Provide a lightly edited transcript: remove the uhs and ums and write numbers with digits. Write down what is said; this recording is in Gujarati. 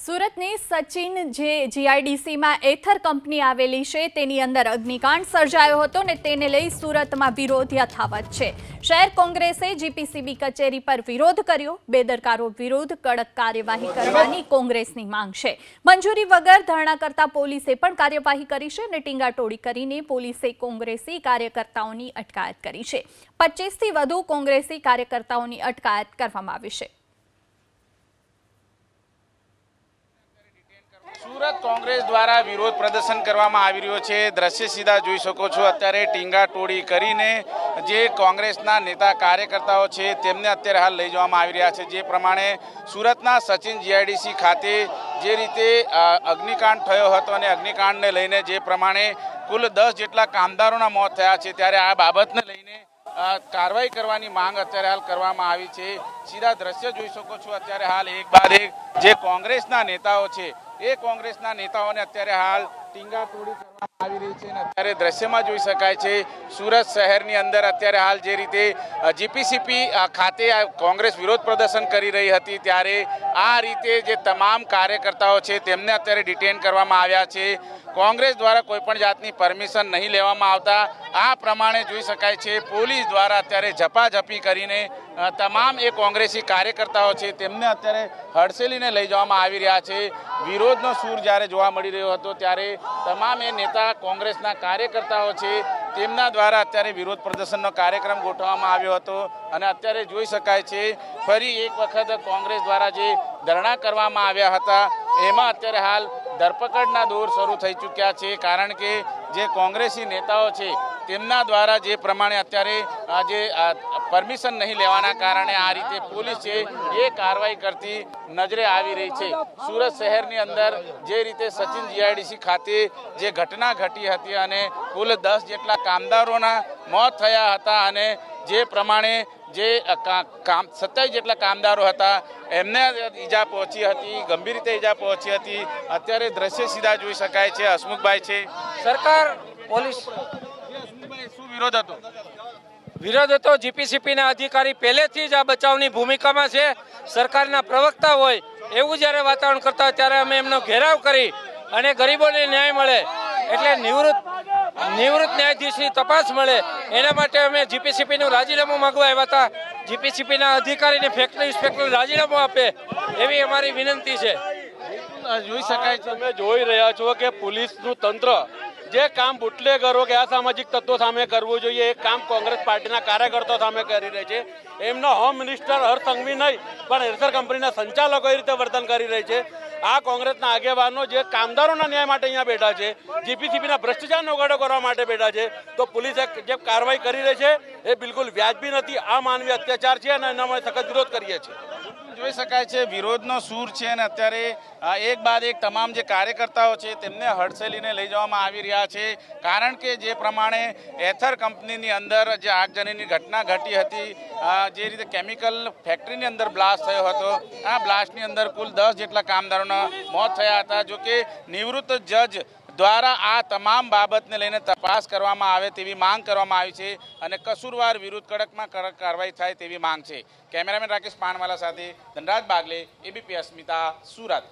સુરતની સચિન જે જીઆઈડીસીમાં એથર કંપની આવેલી છે તેની અંદર અગ્નિકાંડ સર્જાયો હતો ને તેને લઈ સુરતમાં વિરોધ યથાવત છે। શહેર કોંગ્રેસે જીપીસીબી કચેરી પર વિરોધ કર્યો। બેદરકારો વિરુદ્ધ કડક કાર્યવાહી કરવાની કોંગ્રેસની માંગ છે। મંજૂરી વગર ધરણા કરતા પોલીસે પણ કાર્યવાહી કરી છે અને ટીંગાટોળી કરીને પોલીસે કોંગ્રેસી કાર્યકર્તાઓની અટકાયત કરી છે। 25થી વધુ કોંગ્રેસી કાર્યકર્તાઓની અટકાયત કરવામાં આવી છે। सूरत कांग्रेस द्वारा विरोध प्रदर्शन करवामां आवी रह्यो छे। दृश्य सीधा जोई शको छो। अत्यारे टींगाटोળી करीने जे कांग्रेसना नेता कार्यकर्ताओ छे तेमने अत्यारे हाल लई जवामां आवी रह्या छे। जे प्रमाणे सूरतना सचिन जीआईडीसी खाते जे रीते अग्निकांड थयो हतो अने अग्निकांडने लईने जे प्रमाणे कुल 10 जेटला कामदारोना मौत थया छे त्यारे आ बाबतने लईने कार्रवाई करवानी मांग अत्यारे हाल करवामां आवी छे। सीधा दृश्य जोई शको छो। अत्यारे हाल एक बाद एक जे कांग्रेसना नेताओ छे ए कांग्रेसना नेताओने अत्यारे हाल टींगाटोળી કરવામાં આવી રહી છે અને અત્યારે દ્રશ્યમાં જોઈ શકાય છે સુરત શહેરની અંદર અત્યારે હાલ જે રીતે જીપીસીપી ખાતે કોંગ્રેસ વિરોધ પ્રદર્શન કરી રહી હતી ત્યારે આ રીતે જે તમામ કાર્યકર્તાઓ છે તેમને અત્યારે ડિટેન કરવામાં આવ્યા છે। कांग्रेस द्वारा कोईपण जातनी परमिशन नहीं लेवामां आवता आ प्रमाणे जोई शकाय छे पोलीस द्वारा अत्यारे झपाझपी करीने तमाम ए कांग्रेसी कार्यकर्ताओ छे तेमने अत्यारे हड़सेलीने लई जवामां आवी रह्या छे। विरोधनो सूर ज्यारे जोवा मळी रह्यो हतो त्यारे तमाम ए नेता कांग्रेसना कार्यकर्ताओ छे तेमना द्वारा अत्यारे विरोध प्रदर्शननो कार्यक्रम गोठववामां આવ્યો હતો અને અત્યારે જોઈ શકાય છે ફરી એક વખત कांग्रेस द्वारा जे धरણા કરવામાં આવ્યા હતા એમાં અત્યારે હાલ ધરપકડના દોર શરૂ થઈ ચૂક્યા છે। કારણ કે જે કોંગ્રેસી નેતાઓ છે તેમના દ્વારા જે પ્રમાણે અત્યારે જે પરમિશન નહીં લેવાના કારણે આ રીતે પોલીસ છે એ કાર્યવાહી કરતી નજરે આવી રહી છે। સુરત શહેરની અંદર જે રીતે સચિન જીઆઈડીસી ખાતે જે ઘટના ઘટી હતી અને કુલ 10 જેટલા કામદારોના મોત થયા હતા અને જે પ્રમાણે જે 27 જેટલા કામદારો હતા એમને ઈજા પહોંચી હતી, ગંભીર રીતે ઈજા પહોંચી હતી। અત્યારે દ્રશ્ય સીધા જોઈ શકાય છે। હસમુખભાઈ છે સરકાર પોલીસ શું વિરોધ હતો? વિરોધ હતો જીપીસીપીના અધિકારી પહેલેથી જ આ બચાવની ભૂમિકામાં છે। સરકારના પ્રવક્તા હોય એવું જ્યારે વાતાવરણ કરતા હોય ત્યારે અમે એમનો ઘેરાવ કરી અને ગરીબોને ન્યાય મળે એટલે નિવૃત્ત ન્યાયાધીશની તપાસ મળે એના માટે અમે જીપીસીપીનું રાજીનામું માંગવા આવ્યા હતા। જીપીસીપીના અધિકારીને ફેક્ટરી ઇન્સ્પેક્ટર રાજીનામું આપે એવી અમારી વિનંતી છે। જોઈ શકાય છે તમે જોઈ રહ્યા છો કે પોલીસનું તંત્ર જે કામ બુટલેગરો કે અસામાજિક તત્વો સામે કરવું જોઈએ એ કામ કોંગ્રેસ પાર્ટીના કાર્યકર્તાઓ સામે કરી રહી છે। એમનો હોમ મિનિસ્ટર હર્ષ સંઘવી નહીં પણ એથર કંપનીના સંચાલકો એ રીતે વર્તન કરી રહી છે। આ કોંગ્રેસના આગેવાનો જે કામદારોના ન્યાય માટે અહીંયા બેઠા છે, જીપીસીબીના ભ્રષ્ટાચારનો ઉઘાડો કરવા માટે બેઠા છે, તો પોલીસે જે કાર્યવાહી કરી રહી છે એ બિલકુલ વ્યાજબી નથી, આ માનવીય અત્યાચાર છે અને એના અમે સખત વિરોધ કરીએ છીએ। જોઈ શકાય છે વિરોધનો સૂર છે અને અત્યારે એક બાદ એક તમામ જે કાર્યકર્તાઓ છે તેમને હડસેલીને લઈ જવામાં આવી રહ્યા છે। કારણ કે જે પ્રમાણે એથર કંપનીની અંદર જે આગજનીની ઘટના ઘટી હતી, જે રીતે કેમિકલ ફેક્ટરીની અંદર બ્લાસ્ટ થયો હતો, આ બ્લાસ્ટની અંદર કુલ 10 જેટલા કામદારોના મોત થયા હતા। જો કે નિવૃત્ત જજ દ્વારા આ તમામ બાબતને લઈને તપાસ કરવામાં આવે તેવી માંગ કરવામાં આવી છે અને કસૂરવાર વિરુદ્ધ કડકમાં કડક કાર્યવાહી થાય તેવી માંગ છે। કેમેરામેન રાકેશ પાનવાલા સાથે ધનરાજ બાગલે, એબીપી અસ્મિતા, સુરત।